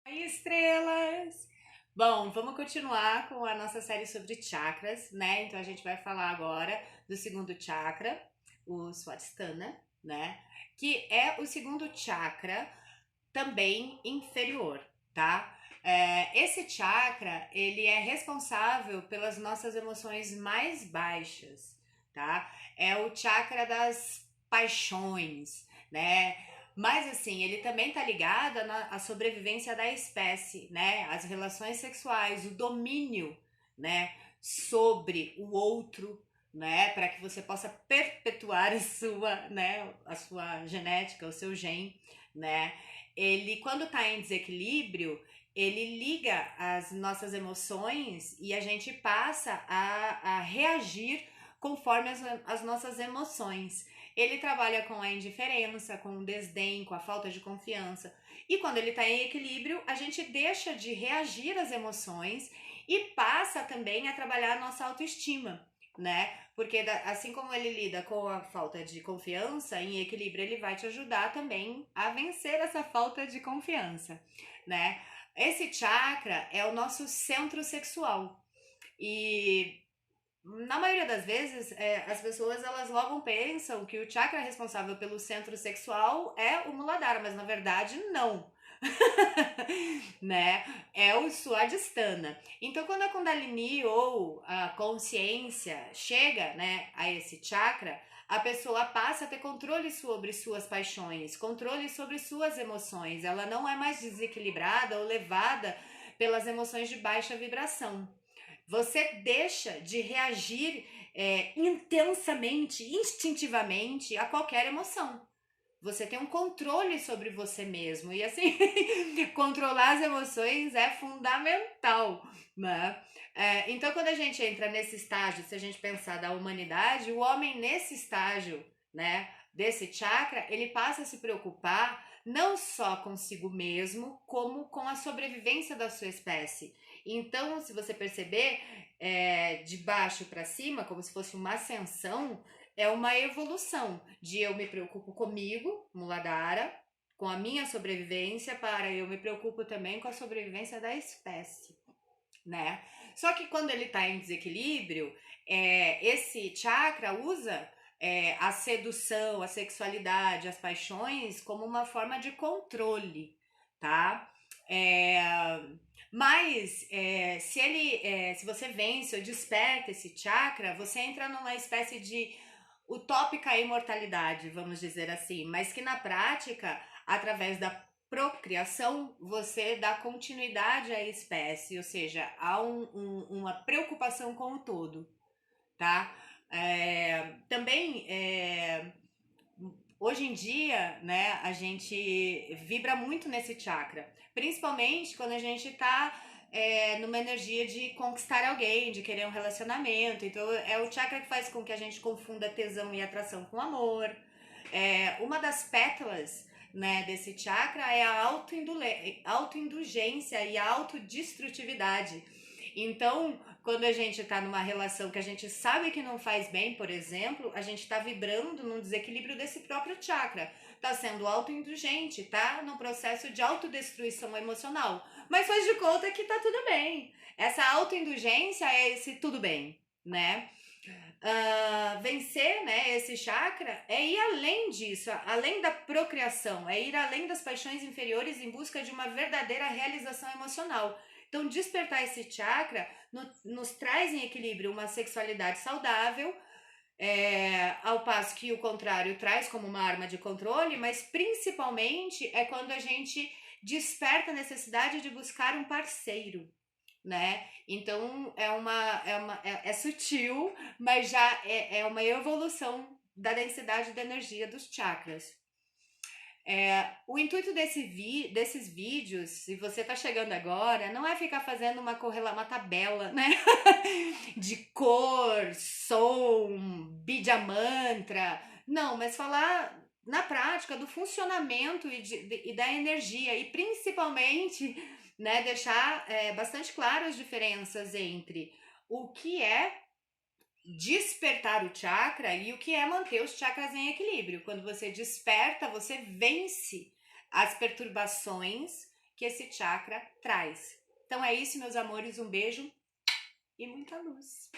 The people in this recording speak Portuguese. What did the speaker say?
Oi, estrelas! Bom, vamos continuar com a nossa série sobre chakras, né? Então a gente vai falar agora do segundo chakra, o Swadhisthana, né? Que é o segundo chakra também inferior, tá? Esse chakra, ele é responsável pelas nossas emoções mais baixas, tá? É o chakra das paixões, né? Mas assim, ele também tá ligado à sobrevivência da espécie, né? As relações sexuais, o domínio, né? Sobre o outro, né? Para que você possa perpetuar a sua genética, o seu gen, né? Ele, quando tá em desequilíbrio, ele liga as nossas emoções e a gente passa a reagir conforme as nossas emoções. Ele trabalha com a indiferença, com o desdém, com a falta de confiança. E quando ele está em equilíbrio, a gente deixa de reagir às emoções e passa também a trabalhar a nossa autoestima, né? Porque assim como ele lida com a falta de confiança, em equilíbrio ele vai te ajudar também a vencer essa falta de confiança, né? Esse chakra é o nosso centro sexual. E na maioria das vezes, as pessoas elas logo pensam que o chakra responsável pelo centro sexual é o Muladhara, mas na verdade não, né? É o Swadhisthana. Então, quando a Kundalini ou a consciência chega, né, a esse chakra, a pessoa passa a ter controle sobre suas paixões, controle sobre suas emoções. Ela não é mais desequilibrada ou levada pelas emoções de baixa vibração. Você deixa de reagir intensamente, instintivamente a qualquer emoção. Você tem um controle sobre você mesmo. E assim, controlar as emoções é fundamental, né? Então, quando a gente entra nesse estágio, se a gente pensar da humanidade, o homem nesse estágio, né, desse chakra, ele passa a se preocupar não só consigo mesmo, como com a sobrevivência da sua espécie. Então, se você perceber, de baixo para cima, como se fosse uma ascensão, é uma evolução de eu me preocupo comigo, Muladhara, com a minha sobrevivência, para eu me preocupo também com a sobrevivência da espécie, né? Só que quando ele está em desequilíbrio, esse chakra usa a sedução, a sexualidade, as paixões como uma forma de controle, tá? É, mas se você vence ou desperta esse chakra, você entra numa espécie de utópica imortalidade, vamos dizer assim, mas que na prática, através da procriação, você dá continuidade à espécie, ou seja, há uma preocupação com o todo, tá? Também, hoje em dia, né, a gente vibra muito nesse chakra, principalmente quando a gente tá numa energia de conquistar alguém, de querer um relacionamento. Então, é o chakra que faz com que a gente confunda tesão e atração com amor. Uma das pétalas, né, desse chakra é a autoindulgência e a autodestrutividade. Então, quando a gente está numa relação que a gente sabe que não faz bem, por exemplo, a gente está vibrando num desequilíbrio desse próprio chakra. Está sendo autoindulgente, tá num processo de autodestruição emocional. Mas faz de conta que tá tudo bem. Essa autoindulgência é esse tudo bem, né? Vencer, né, esse chakra é ir além disso, além da procriação, é ir além das paixões inferiores em busca de uma verdadeira realização emocional. Então, despertar esse chakra nos traz em equilíbrio uma sexualidade saudável, ao passo que o contrário traz como uma arma de controle, mas principalmente é quando a gente desperta a necessidade de buscar um parceiro, né? Então é sutil, mas já é uma evolução da densidade da energia dos chakras. O intuito desses vídeos, se você está chegando agora, não é ficar fazendo uma tabela, né? De cor, som, Bidya mantra. Não, mas falar na prática do funcionamento e da energia, e principalmente, né, deixar bastante claras as diferenças entre o que é despertar o chakra e o que é manter os chakras em equilíbrio. Quando você desperta, você vence as perturbações que esse chakra traz. Então é isso, meus amores, um beijo e muita luz.